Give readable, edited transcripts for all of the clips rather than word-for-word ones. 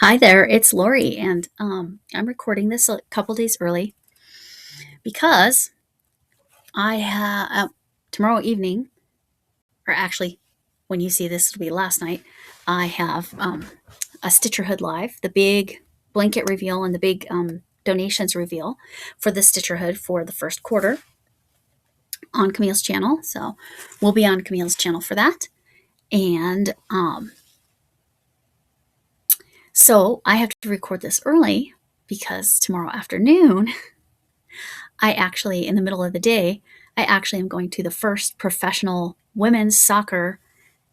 Hi there, it's Lori, and I'm recording this a couple days early because I have tomorrow evening, or actually, when you see this, it'll be last night. I have a Stitcherhood live, the big blanket reveal and the big donations reveal for the Stitcherhood for the first quarter on Camille's channel. So we'll be on Camille's channel for that, and so I have to record this early because tomorrow afternoon in the middle of the day, I actually am going to the first professional women's soccer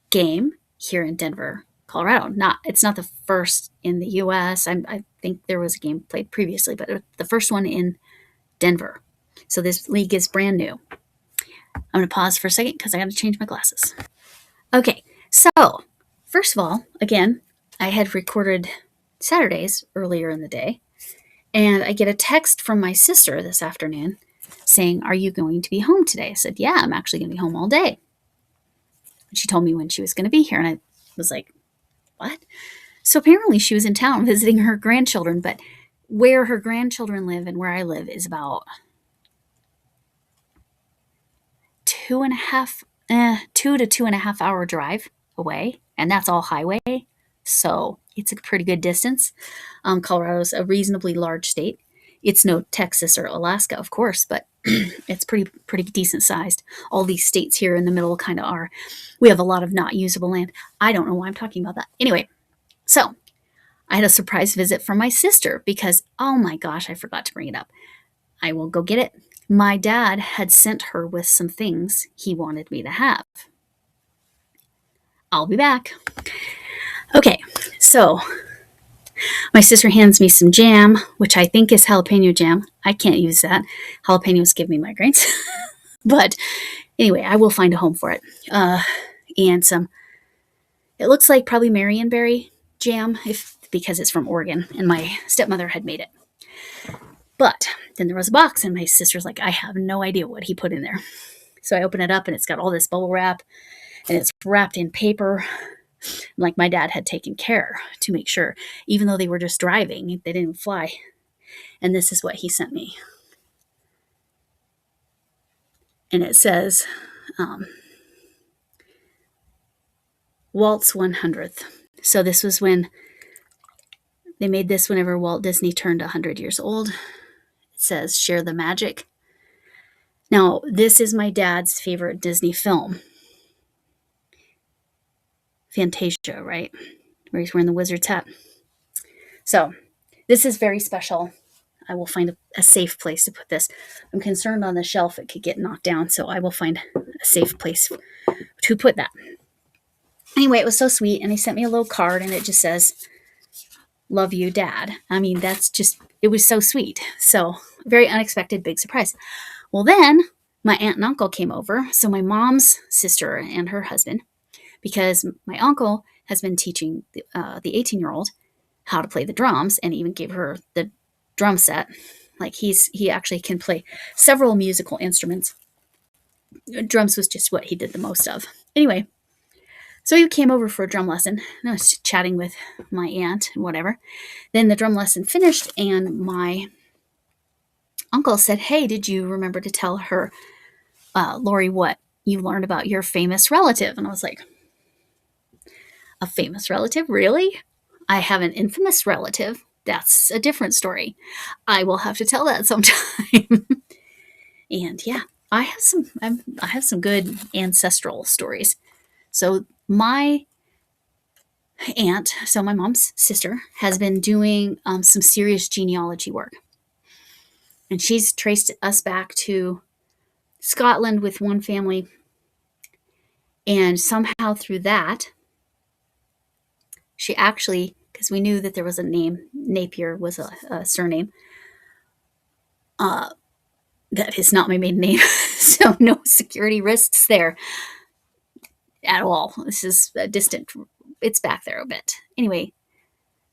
game here in Denver, Colorado. It's not the first in the U.S. I think there was a game played previously, but the first one in Denver. So this league is brand new. I'm going to pause for a second because I got to change my glasses. Okay, so first of all, again, I had recorded Saturdays earlier in the day, and I get a text from my sister this afternoon saying, "Are you going to be home today?" I said, "Yeah, I'm actually going to be home all day." And she told me when she was going to be here, and I was like, "What?" So apparently she was in town visiting her grandchildren, but where her grandchildren live and where I live is about 2 to 2.5 hour drive away, and that's all highway. So it's a pretty good distance. Colorado's a reasonably large state. It's no Texas or Alaska, of course, but it's pretty decent sized. All these states here in the middle kind of are. We have a lot of not usable land. I don't know why I'm talking about that. Anyway, so I had a surprise visit from my sister because, oh my gosh, I forgot to bring it up. I will go get it. My dad had sent her with some things he wanted me to have. I'll be back. Okay, so my sister hands me some jam, which I think is jalapeno jam. I can't use that. Jalapenos give me migraines. But anyway, I will find a home for it. And it looks like probably Marionberry jam because it's from Oregon, and my stepmother had made it. But then there was a box, and my sister's like, "I have no idea what he put in there." So I open it up, and it's got all this bubble wrap, and it's wrapped in paper, like my dad had taken care to make sure, even though they were just driving, they didn't fly. And this is what he sent me. And it says, Walt's 100th. So this was when they made this whenever Walt Disney turned 100 years old. It says, "Share the magic." Now, this is my dad's favorite Disney film. Fantasia, right? Where he's wearing the wizard's hat. So this is very special. I will find a safe place to put this. I'm concerned on the shelf it could get knocked down, so I will find a safe place to put that. Anyway, it was so sweet, and he sent me a little card, and it just says, "Love you, Dad." I mean, it was so sweet. So, very unexpected, big surprise. Well, then my aunt and uncle came over, so my mom's sister and her husband, because my uncle has been teaching the 18-year-old how to play the drums, and even gave her the drum set. Like he actually can play several musical instruments. Drums was just what he did the most of. Anyway, so he came over for a drum lesson, and I was chatting with my aunt and whatever. Then the drum lesson finished, and my uncle said, "Hey, did you remember to tell her, Lori, what you learned about your famous relative?" And I was like, "A famous relative? Really? I have an infamous relative. That's a different story. I will have to tell that sometime." And yeah, I have some good ancestral stories. So my aunt, so my mom's sister, has been doing some serious genealogy work, and she's traced us back to Scotland with one family, and somehow through that, she actually, because we knew that there was a name, Napier was a surname. That is not my maiden name, so no security risks there at all. This is a distant, it's back there a bit. Anyway,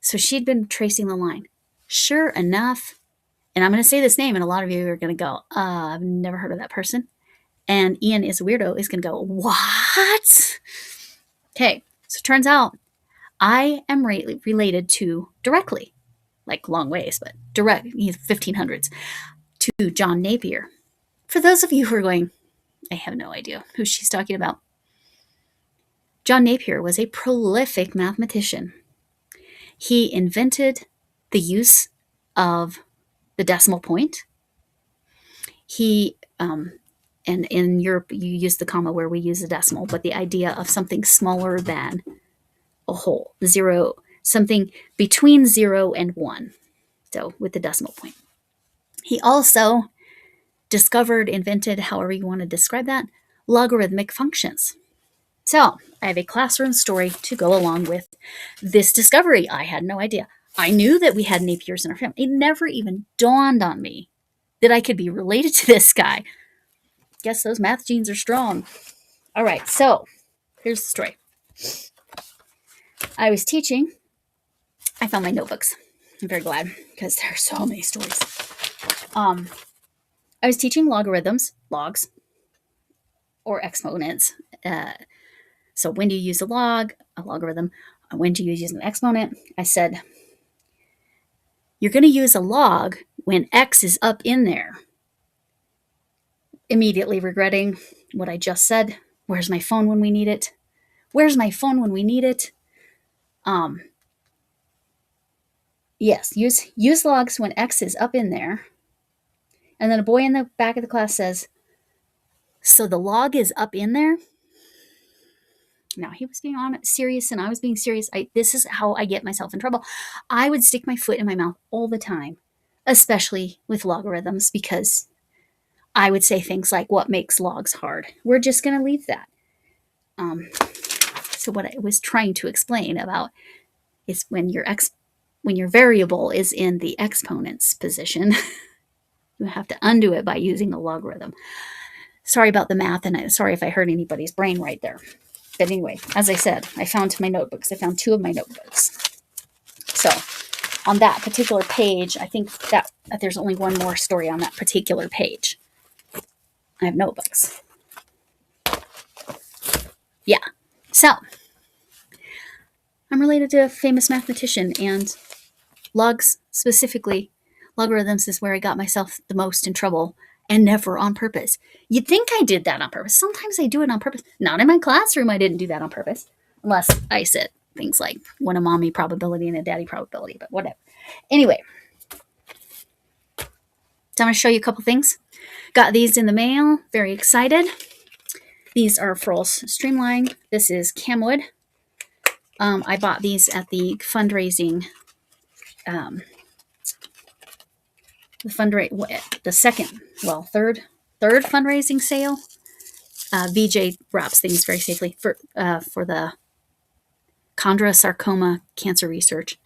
so she'd been tracing the line. Sure enough, and I'm going to say this name, and a lot of you are going to go, "I've never heard of that person." And Ian is a weirdo, is going to go, "What?" Okay, so it turns out I am related to directly, like long ways, but direct, 1500s, to John Napier. For those of you who are going, I have no idea who she's talking about. John Napier was a prolific mathematician. He invented the use of the decimal point. He, and in Europe, you use the comma where we use the decimal, but the idea of something smaller than a whole, zero, something between 0 and 1. So with the decimal point. He also discovered, invented, however you want to describe that, logarithmic functions. So I have a classroom story to go along with this discovery. I had no idea. I knew that we had Napiers in our family. It never even dawned on me that I could be related to this guy. Guess those math genes are strong. All right, so here's the story. I was teaching. I found my notebooks. I'm very glad because there are so many stories. I was teaching logarithms, logs, or exponents. So when do you use a logarithm? When do you use an exponent? I said, you're going to use a log when x is up in there. Immediately regretting what I just said. Where's my phone when we need it? Where's my phone when we need it? Yes, use logs when x is up in there. And then a boy in the back of the class says, so the log is up in there? Now he was being serious and I was being serious. This is how I get myself in trouble. I would stick my foot in my mouth all the time, especially with logarithms, because I would say things like, what makes logs hard? We're just going to leave that. So what I was trying to explain about is when your variable is in the exponent's position, you have to undo it by using a logarithm. Sorry about the math, and sorry if I hurt anybody's brain right there. But anyway, as I said, I found my notebooks. I found 2 of my notebooks. So on that particular page, I think that there's only one more story on that particular page. I have notebooks. Yeah. So I'm related to a famous mathematician, and specifically, logarithms is where I got myself the most in trouble, and never on purpose. You'd think I did that on purpose. Sometimes I do it on purpose. Not in my classroom, I didn't do that on purpose. Unless I said things like one a mommy probability and a daddy probability, but whatever. Anyway, so I'm going to show you a couple things. Got these in the mail. Very excited. These are Froll's Streamline. This is camwood. I bought these at the fundraising, third fundraising sale. VJ wraps things very safely for the chondrosarcoma cancer research.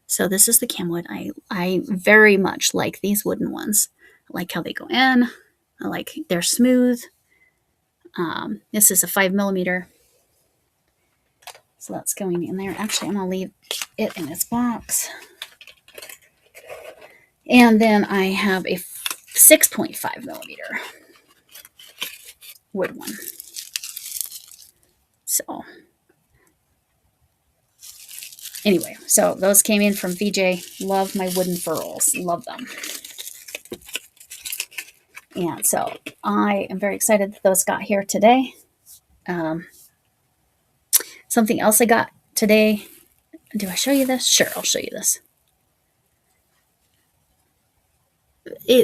So this is the camwood. I very much like these wooden ones. I like how they go in. I like they're smooth. This is a 5mm. So that's going in there. Actually, I'm going to leave it in its box. And then I have a 6.5mm wood one. So anyway, so those came in from VJ. Love my wooden furls. Love them. And so I am very excited that those got here today. Something else I got today. Do I show you this? Sure, I'll show you this.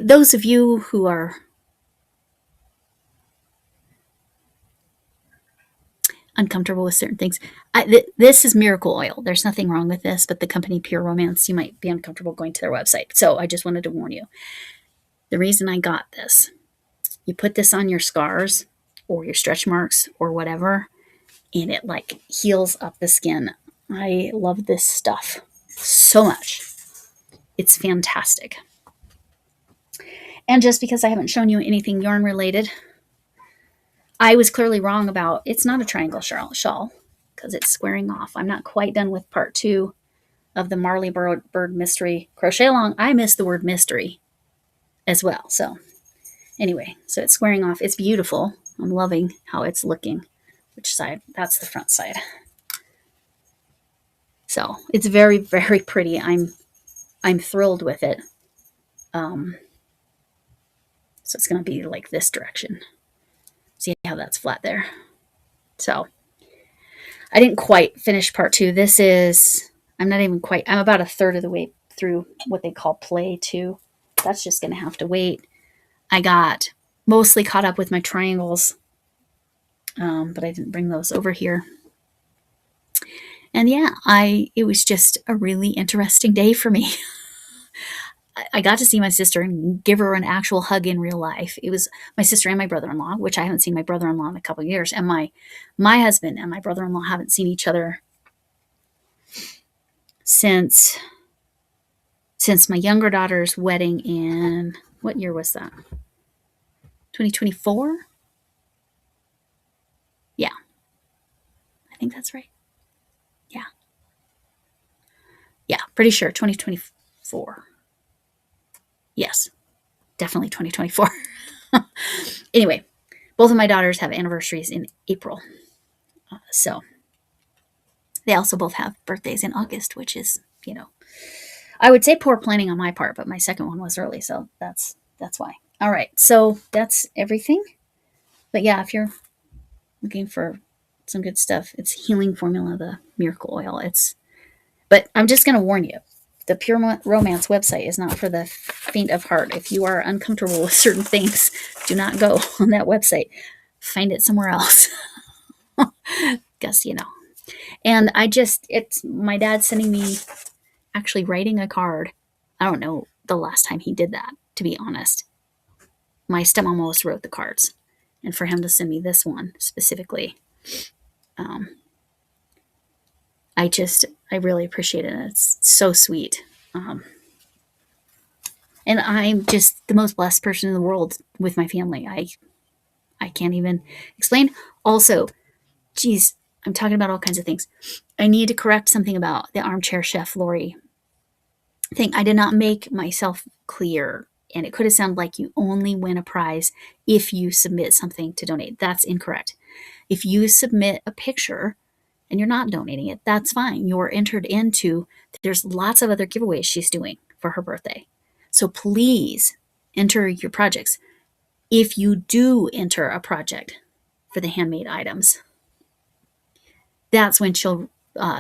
Those of you who are uncomfortable with certain things, this is miracle oil. There's nothing wrong with this, but the company Pure Romance, you might be uncomfortable going to their website. So I just wanted to warn you. The reason I got this, you put this on your scars or your stretch marks or whatever, and it like heals up the skin. I love this stuff so much. It's fantastic. And just because I haven't shown you anything yarn related, I was clearly wrong about it's not a triangle shawl because it's squaring off. I'm not quite done with part 2 of the Marley Bird Mystery Crochet Along. I missed the word mystery as well. So anyway, so it's squaring off. It's beautiful. I'm loving how it's looking. Which side? That's the front side. So it's very, very pretty. I'm thrilled with it. So it's going to be like this direction. See how that's flat there. So I didn't quite finish part 2. This is, I'm not even quite, I'm about a third of the way through what they call play 2. That's just going to have to wait. I got mostly caught up with my triangles, but I didn't bring those over here. And yeah, it was just a really interesting day for me. I got to see my sister and give her an actual hug in real life. It was my sister and my brother-in-law, which I haven't seen my brother-in-law in a couple of years. And my husband and my brother-in-law haven't seen each other since my younger daughter's wedding in, what year was that? 2024? Yeah. I think that's right. Yeah. Yeah, pretty sure 2024. Yes, definitely 2024. Anyway, both of my daughters have anniversaries in April. So they also both have birthdays in August, which is, I would say poor planning on my part, but my second one was early. So that's why. All right. So that's everything. But yeah, if you're looking for some good stuff, it's Healing Formula, the Miracle Oil. But I'm just going to warn you. The Pure Romance website is not for the faint of heart. If you are uncomfortable with certain things, do not go on that website. Find it somewhere else. Guess, And it's my dad sending me, actually writing a card. I don't know the last time he did that, to be honest. My stepmom always wrote the cards. And for him to send me this one specifically, I really appreciate it. It's so sweet. And I'm just the most blessed person in the world with my family. I can't even explain. Also, geez, I'm talking about all kinds of things. I need to correct something about the armchair chef Lori thing. I did not make myself clear, and it could have sounded like you only win a prize if you submit something to donate. That's incorrect. If you submit a picture and you're not donating it, that's fine. You're entered into, there's lots of other giveaways she's doing for her birthday. So please enter your projects. If you do enter a project for the handmade items, that's when she'll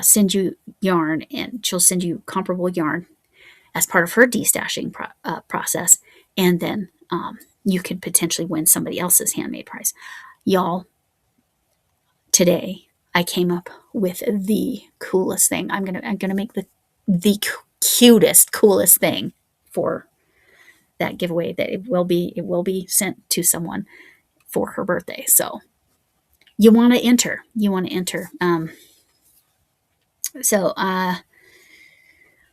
send you yarn, and she'll send you comparable yarn as part of her destashing process. And then you could potentially win somebody else's handmade prize. Y'all, today I came up with the coolest thing. I'm gonna make the cutest, coolest thing for that giveaway. That it will be sent to someone for her birthday. So you want to enter.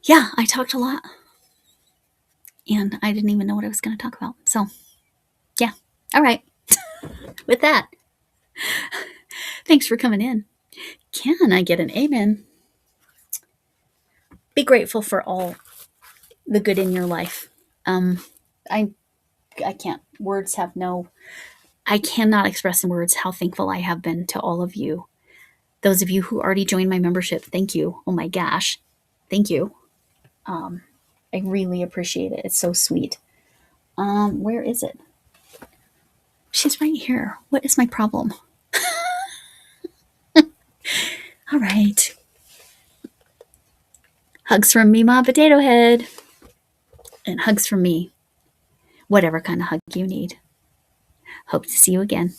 Yeah, I talked a lot, and I didn't even know what I was going to talk about. So yeah, all right. With that, thanks for coming in. Can I get an amen? Be grateful for all the good in your life. I can't. I cannot express in words how thankful I have been to all of you. Those of you who already joined my membership, thank you. Oh my gosh, thank you. I really appreciate it. It's so sweet. Where is it? She's right here. What is my problem? All right. Hugs from me, Ma Potato Head. And hugs from me. Whatever kind of hug you need. Hope to see you again.